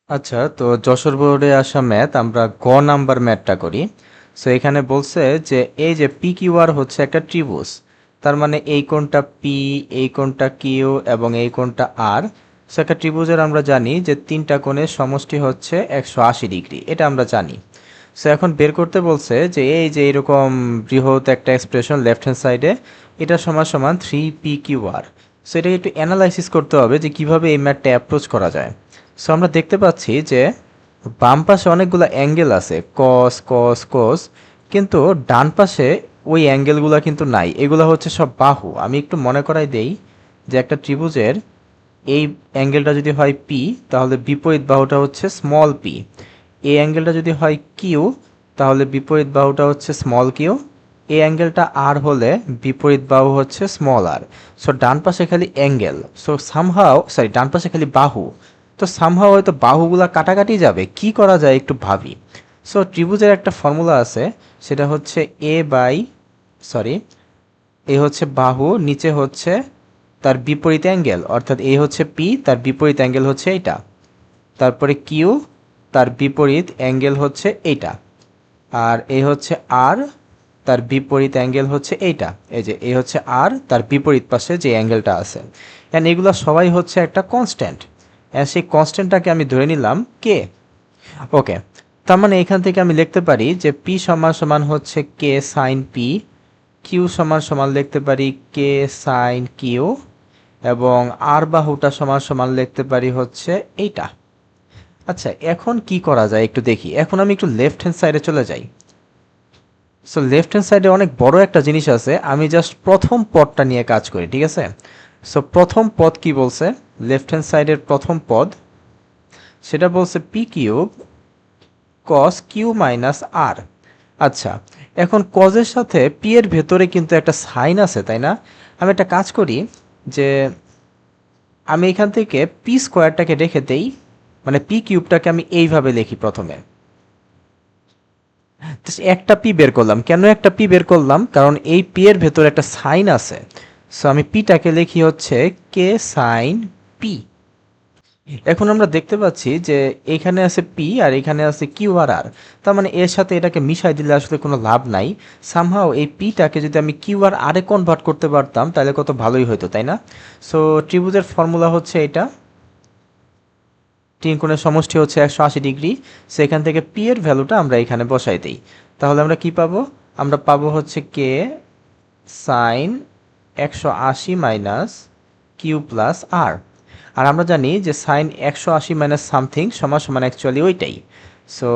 আচ্ছা, তো যশোর বোর্ডে আসা ম্যাথ আমরা গ নাম্বার ম্যাথটা করি। সো এখানে বলছে যে এই যে পি কিউ আর হচ্ছে একটা ত্রিভুজ। তার মানে এই কোণটা পি, এই কোণটা কিউ এবং এই কোণটা আর। সো একটা ত্রিভুজের আমরা জানি যে তিনটা কোণের সমষ্টি হচ্ছে 180 ডিগ্রি, এটা আমরা জানি। সো এখন বের করতে বলছে যে এই যে এরকম বৃহৎ একটা এক্সপ্রেশন লেফট হ্যান্ড সাইডে, এটা সমান সমান 3 পি কিউ আর। সো এটাকে একটু অ্যানালাইসিস করতে হবে যে কিভাবে এই ম্যাথটা অ্যাপ্রোচ করা যায়। সো আমরা দেখতে পাচ্ছি যে বাম পাশে অনেকগুলো অ্যাঙ্গেল আছে, কস কস কস, কিন্তু ডান পাশে ওই অ্যাঙ্গেলগুলো কিন্তু নাই, এগুলো হচ্ছে সব বাহু। আমি একটু মনে করাই দেই যে একটা ত্রিভুজের এই অ্যাঙ্গেলটা যদি হয় পি, তাহলে বিপরীত বাহুটা হচ্ছে স্মল পি। এই অ্যাঙ্গেলটা যদি হয় কিউ, তাহলে বিপরীত বাহুটা হচ্ছে স্মল কিউ। এই অ্যাঙ্গেলটা আর হলে বিপরীত বাহু হচ্ছে স্মল আর। সো ডান পাশে খালি অ্যাঙ্গেল, সো সামহাও সরি ডান পাশে খালি বাহু। তো সামহাও হয়তো বাহুগুলা কাটাকাটি যাবে, কি করা যায় একটু ভাবি। সো ত্রিভুজের একটা ফর্মুলা আছে, সেটা হচ্ছে এ বাই সরি এ হচ্ছে বাহু, নিচে হচ্ছে তার বিপরীত অ্যাঙ্গেল, অর্থাৎ এ হচ্ছে পি, তার বিপরীত অ্যাঙ্গেল হচ্ছে এইটা। তারপরে কিউ, তার বিপরীত অ্যাঙ্গেল হচ্ছে এইটা। আর এ হচ্ছে আর, তার বিপরীত অ্যাঙ্গেল হচ্ছে এইটা। এই যে এ হচ্ছে আর, তার বিপরীত পাশে যে অ্যাঙ্গেলটা আছে। অ্যান্ড এগুলো সবাই হচ্ছে একটা কনস্ট্যান্ট। অ্যান্ড সেই কনস্ট্যান্টটাকে আমি ধরে নিলাম কে। ওকে, তার মানে এখান থেকে আমি লিখতে পারি যে পি সমান সমান হচ্ছে কে সাইন পি, কিউ সমান সমান লিখতে পারি কে সাইন কিউ, এবং আর বাহুটা সমান সমান লিখতে পারি হচ্ছে এইটা। আচ্ছা, এখন কি করা যায় একটু দেখি। এখন আমি একটু লেফট হ্যান্ড সাইডে চলে যাই। সো লেফট হ্যান্ড সাইডে অনেক বড় একটা জিনিস আছে, আমি জাস্ট প্রথম পদটা নিয়ে কাজ করি, ঠিক আছে? সো প্রথম পদ কি বলছে? লেফট হ্যান্ড সাইডের প্রথম পদ, সেটা বলছে পি কিউব কস কিউ মাইনাস আর। আচ্ছা, এখন কজের সাথে পি এর ভেতরে কিন্তু একটা সাইন আছে, তাই না? আমি একটা কাজ করি যে আমি এখান থেকে পি স্কোয়ারটাকে রেখে দেই, মানে পি কিউবটাকে আমি এইভাবে লিখি প্রথমে। জাস্ট একটা পি বের করলাম। কেন একটা পি বের করলাম? কারণ এই পি এর ভেতরে একটা সাইন আছে। সো আমি পিটাকে লিখি হচ্ছে কে সাইন পি। এখন আমরা দেখতে পাচ্ছি যে এখানে আছে পি আর এখানে আছে কিউ আর আর। তার মানে এর সাথে এটাকে মিশাই দিলে আসলে কোনো লাভ নাই। সামহাও এই পিটাকে যদি আমি কিউ আর আরে কনভার্ট করতে পারতাম তাহলে কত ভালোই হতো, তাই না? সো ত্রিভুজের ফর্মুলা হচ্ছে এটা, তিন কোণের সমষ্টি হচ্ছে 180 ডিগ্রি। সেখান থেকে পি এর ভ্যালুটা আমরা এখানে বসাই দিই। তাহলে আমরা কি পাবো? আমরা পাবো হচ্ছে কে সাইন 180 মাইনাস কিউ প্লাস আর। আর আমরা জানি যে সাইন 180 মাইনাস সামথিং সমান সমান অ্যাকচুয়ালি ওইটাই। সো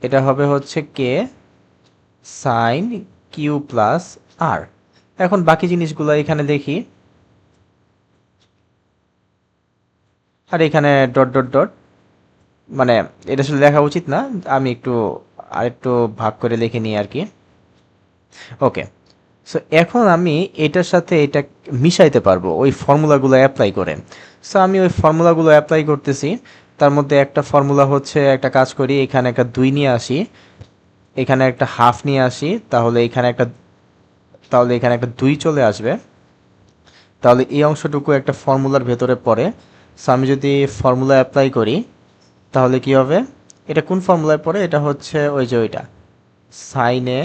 এটা হবে হচ্ছে কে সাইন কিউ প্লাস আর। এখন বাকি জিনিসগুলো এখানে দেখি। আর এখানে ডট ডট ডট, মানে এটা আসলে লেখা উচিত না, আমি একটু আরেকটু ভাগ করে লিখে নিই আর কি। ওকে, সো এখন আমি এটার সাথে এটা মিশাইতে পারবো ওই ফর্মুলাগুলো অ্যাপ্লাই করে। সো আমি ওই ফর্মুলাগুলো অ্যাপ্লাই করতেছি। তার মধ্যে একটা ফর্মুলা হচ্ছে, একটা কাজ করি, এখানে একটা 2 নিয়ে আসি, এখানে একটা হাফ নিয়ে আসি, তাহলে এখানে একটা 2 চলে আসবে। তাহলে এই অংশটুকু একটা ফর্মুলার ভেতরে পড়ে। সো আমি যদি ফর্মুলা অ্যাপ্লাই করি তাহলে কি হবে? এটা কোন ফর্মুলায় পড়ে? এটা হচ্ছে ওই যে ওইটা, সাইনে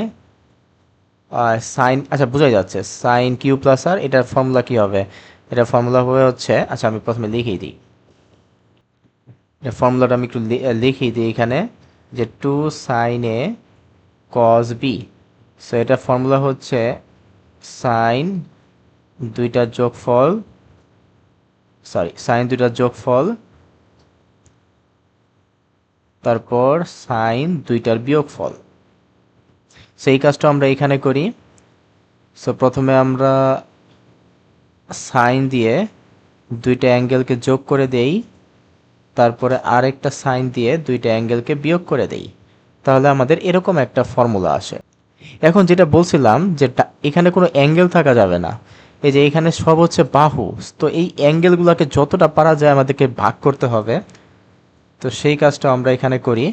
সাইন, আচ্ছা বোঝাই যাচ্ছে, সাইন কিউ প্লাস আর। এটার ফর্মুলা কি হবে? এটার ফর্মুলা হবে হচ্ছে, আচ্ছা আমি প্রথমে লিখেই দিই, এটা ফর্মুলাটা আমি একটু লিখেই দিই এখানে, যে two sine A cause B. So এটার ফর্মুলা হচ্ছে সাইন দুইটার যোগফল, সাইন দুইটার যোগফল, তারপর সাইন দুইটার বিয়োগফল। সো এই কাজটা আমরা এখানে করি। সো প্রথমে আমরা সাইন দিয়ে দুইটা অ্যাঙ্গেলকে যোগ করে দেই, তারপরে আরেকটা সাইন দিয়ে দুইটা অ্যাঙ্গেলকে বিয়োগ করে দেই। তাহলে আমাদের এরকম একটা ফর্মুলা আসে। এখন যেটা বলছিলাম যে এখানে কোনো অ্যাঙ্গেল থাকা যাবে না। এই যে এখানে সব হচ্ছে বাহু, তো এই অ্যাঙ্গেলগুলোকে যতটা পারা যায় আমাদেরকে ভাগ করতে হবে। তো সেই কাজটা আমরা এখানে করি।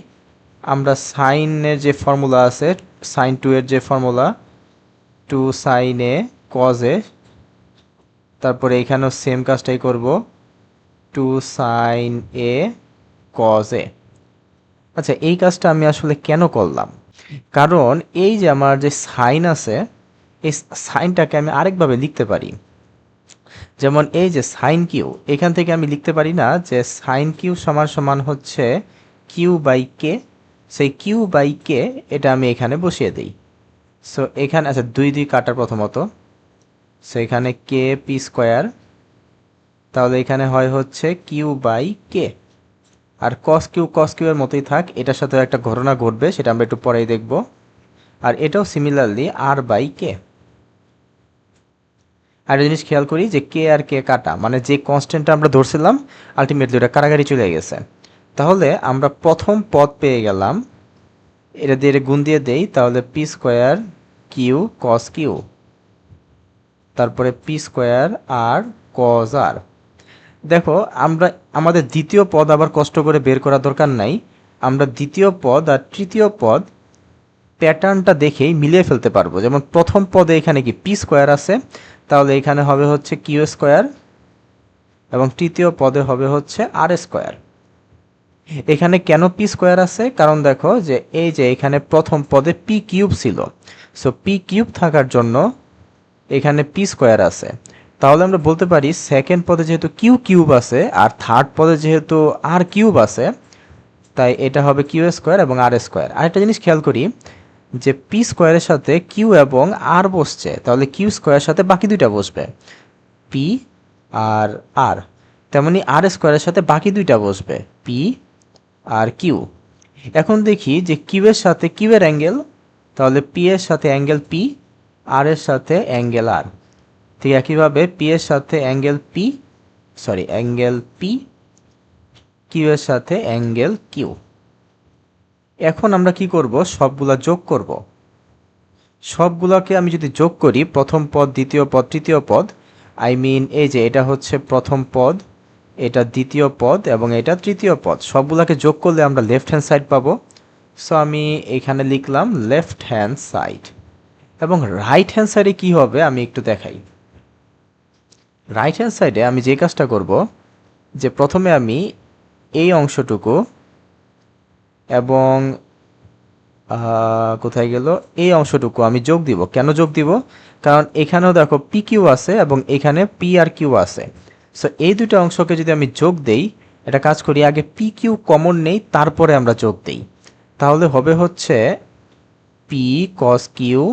আমরা সাইনের যে ফর্মুলা আছে, সাইন টু এর যে formula, two sine A cos A, তারপরে এখানেও সেম কাজটাই করব, two sine A cos A. আচ্ছা, এই কাজটা আমি আসলে কেন করলাম? কারণ এই যে আমার যে সাইন আছে, এই সাইনটাকে আমি আরেকভাবে লিখতে পারি। যেমন এই যে সাইন কিউ, এখান থেকে আমি লিখতে পারি না যে সাইন কিউ সমান সমান হচ্ছে কিউ বাই কে। সেই কিউ বাই কে এটা আমি এখানে বসিয়ে দিই। সো এখানে আচ্ছা, দুই দুই কাটার প্রথমত। সো এখানে কে পি স্কোয়ার, তাহলে এখানে হয় হচ্ছে কিউ বাই কে। আর কস কিউ এর মতোই থাক, এটার সাথে একটা ঘটনা ঘটবে, সেটা আমরা একটু পরেই দেখব। আর এটাও সিমিলারলি আর বাই কে। আর একটা জিনিস খেয়াল করি যে কে আর কে কাটা, মানে যে কনস্ট্যান্টটা আমরা ধরছিলাম আলটিমেটলি ওটা কারাগারি চলে গেছে। তাহলে আমরা প্রথম পদ পেয়ে গেলাম, এটা দিয়ে এটা গুণ দিয়ে দেই, তাহলে P square Q cos Q, তারপরে P square R cos R. দেখো, আমরা আমাদের দ্বিতীয় পদ আবার কষ্ট করে বের করার দরকার নাই। আমরা দ্বিতীয় পদ আর তৃতীয় পদ প্যাটার্নটা দেখেই মিলিয়ে ফেলতে পারবো। যেমন প্রথম পদে এখানে কি পি স্কোয়ার আছে, তাহলে এখানে হবে হচ্ছে কিউ স্কোয়ার, এবং তৃতীয় পদে হবে হচ্ছে আর স্কোয়ার। এখানে কেন পি স্কোয়ার আছে? কারণ দেখো যে এই যে এখানে প্রথম পদে পি কিউব ছিল, সো পি কিউব থাকার জন্য এখানে পি স্কোয়ার আছে। তাহলে আমরা বলতে পারি সেকেন্ড পদে যেহেতু কিউ কিউব আছে আর থার্ড পদে যেহেতু আর কিউব আছে, তাই এটা হবে কিউ স্কোয়ার এবং আর স্কোয়ার। আরেকটা জিনিস খেয়াল করি যে পি স্কোয়ারের সাথে কিউ এবং আর বসছে, তাহলে কিউ স্কোয়ারের সাথে বাকি দুইটা বসবে, পি আর আর। তেমনি আর স্কোয়ারের সাথে বাকি দুইটা বসবে, পি আর কিউ। এখন দেখি যে কিউ এর সাথে কিউ এর অ্যাঙ্গেল, তাহলে পি এর সাথে অ্যাঙ্গেল পি, আর এর সাথে অ্যাঙ্গেল আর। ঠিক একইভাবে পি এর সাথে angle P, angle P, Q এর সাথে অ্যাঙ্গেল কিউ। এখন আমরা কি করব? সবগুলা যোগ করব। সবগুলাকে আমি যদি যোগ করি, প্রথম পদ দ্বিতীয় পদ তৃতীয় পদ, আই মিন এই যে এটা হচ্ছে প্রথম পদ, এটা দ্বিতীয় পদ এবং এটা তৃতীয় পদ, সবগুলাকে যোগ করলে আমরা লেফট হ্যান্ড সাইড পাবো। সো আমি এখানে লিখলাম লেফট হ্যান্ড সাইড। এবং রাইট হ্যান্ড সাইডে কি হবে আমি একটু দেখাই। রাইট হ্যান্ড সাইডে আমি যে কাজটা করব, যে প্রথমে আমি এই অংশটুকু এবং কোথায় গেল, এই অংশটুকু আমি যোগ দিব। কেন যোগ দিব? কারণ এখানেও দেখো পি কিউ আছে এবং এখানে পি আর কিউ আছে। সো এই দুটো অংশকে যদি আমি যোগ দেই, এটা কাজ করি, আগে পি কিউ কমন নেই, তারপরে আমরা যোগ দেই। তাহলে হবে হচ্ছে P cos Q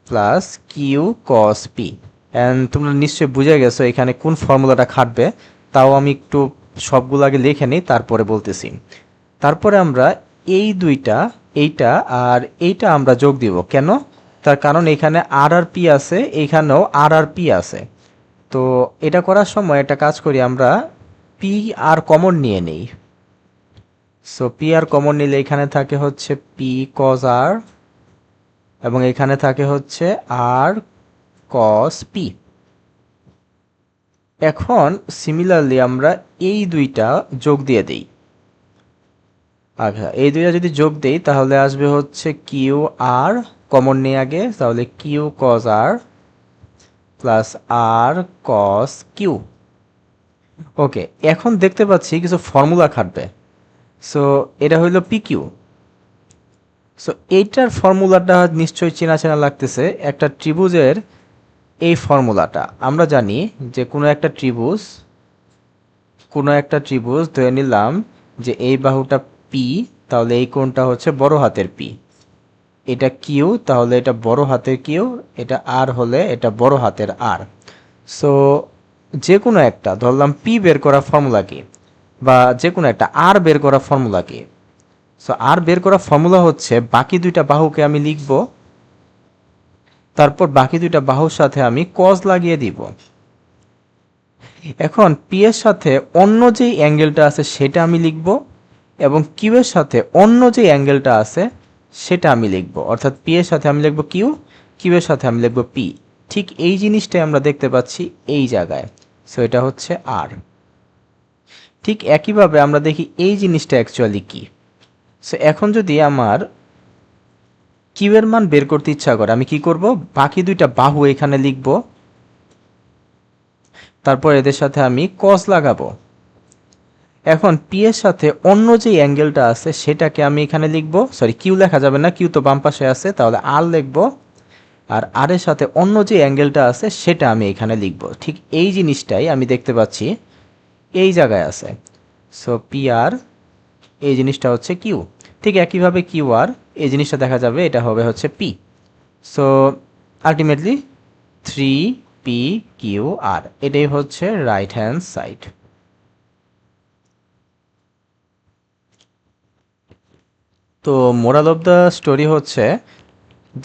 plus Q cos P. And তোমরা নিশ্চয়ই বুঝে গেছো এখানে কোন ফর্মুলাটা খাটবে। তাও আমি একটু সবগুলো আগে লিখে নিই, তারপরে বলতেছি। তারপরে আমরা এই দুইটা, এইটা আর এইটা আমরা যোগ দিব। কেন? তার কারণ এখানে আর আর পি আছে, এইখানেও আর আর পি আছে। তো এটা করার সময় একটা কাজ করি, আমরা পি আর কমন নিয়ে নেই। সো পি আর কমন নিলে এখানে থাকে হচ্ছে পি কজ আর, এবং এখানে থাকে হচ্ছে আর কস পি। এখন সিমিলারলি আমরা এই দুইটা যোগ দিয়ে দিই। আচ্ছা, এই দুইটা যদি যোগ দেই তাহলে আসবে হচ্ছে কিউ আর, কমন নেই আগে, তাহলে কিউ কজ আর প্লাস আর কস কিউ। ওকে, এখন দেখতে পাচ্ছি কিছু ফর্মুলা খাটবে। সো এটা হইল পি কিউ। সো এইটার ফর্মুলাটা নিশ্চয়ই চেনা চেনা লাগতেছে। একটা ত্রিভুজের এই ফর্মুলাটা আমরা জানি যে কোনো একটা ত্রিভুজ ধরে নিলাম যে এই বাহুটা পি, তাহলে এই কোণটা হচ্ছে বড় হাতের পি। এটা কিউ, তাহলে এটা বড় হাতের কিউ, এটা আর হলে এটা বড় হাতের আর। সো যে কোনো একটা ধরলাম পি বের করা ফর্মুলা কি, বা যে কোনো একটা আর বের করা ফর্মুলা কি। সো আর বের করা ফর্মুলা হচ্ছে বাকি দুইটা বাহুকে আমি লিখব, তারপর বাকি দুইটা বাহুর সাথে আমি কজ লাগিয়ে দিব। এখন পি এর সাথে অন্য যেই অ্যাঙ্গেলটা আছে সেটা আমি লিখব, এবং কিউ এর সাথে অন্য যে অ্যাঙ্গেলটা আছে সেটা আমি লিখব। অর্থাৎ পি এর সাথে আমি লিখব কিউ, কিউ এর সাথে আমি লিখব পি। ঠিক এই জিনিসটাই আমরা দেখতে পাচ্ছি এই জায়গায়। সো এটা হচ্ছে আর। ঠিক একইভাবে আমরা দেখি এই জিনিসটা অ্যাকচুয়ালি কি। সো এখন যদি আমার কিউ এর মান বের করতে ইচ্ছা করে, আমি কি করব? বাকি দুইটা বাহু এখানে লিখব, তারপর এদের সাথে আমি কস লাগাবো। এখন পি এর সাথে অন্য যে অ্যাঙ্গেলটা আছে সেটাকে আমি এখানে লিখবো, সরি কিউ লেখা যাবে না, কিউ তো বাম পাশে আছে, তাহলে আর লিখবো। আর আর এর সাথে অন্য যে অ্যাঙ্গেলটা আছে সেটা আমি এখানে লিখবো। ঠিক এই জিনিসটাই আমি দেখতে পাচ্ছি এই জায়গায় আছে। সো পি আর, এই জিনিসটা হচ্ছে কিউ। ঠিক একইভাবে কিউ আর, এই জিনিসটা দেখা যাবে এটা হবে হচ্ছে P. So ultimately 3 p q r, এটাই হচ্ছে রাইট হ্যান্ড সাইড। তো মোরাল অফ দ্য স্টোরি হচ্ছে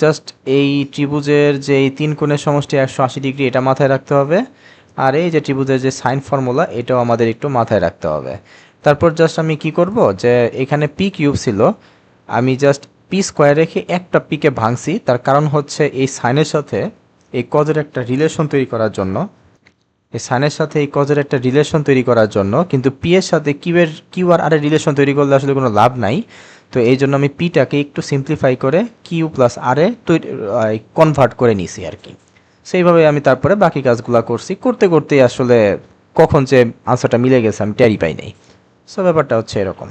জাস্ট এই ত্রিভুজের যে এই তিন কোণের সমষ্টি 180 ডিগ্রি, এটা মাথায় রাখতে হবে। আর এই যে ত্রিভুজের যে সাইন ফর্মুলা, এটাও আমাদের একটু মাথায় রাখতে হবে। তারপর জাস্ট আমি কি করব, যে এখানে পি কিউব ছিল, আমি জাস্ট পি স্কোয়ার রেখে একটা পিকে ভাঙছি। তার কারণ হচ্ছে এই সাইনের সাথে এই কজের একটা রিলেশন তৈরি করার জন্য, এই সাইনের সাথে এই কজের একটা রিলেশন তৈরি করার জন্য। কিন্তু পি এর সাথে কিউ আর আর রিলেশন তৈরি করলে আসলে কোনো লাভ নাই। তো এই জন্য আমি পিটাকে একটু সিম্পলিফাই করে কিউ প্লাস আর এ কনভার্ট করে নিছি আর কি। সেইভাবে আমি তারপরে বাকি কাজগুলো করছি, করতে করতেই আসলে কখন যে আনসারটা মিলে গেছে আমি টেরই পাই নাই। সো ব্যাপারটা হচ্ছে এরকম।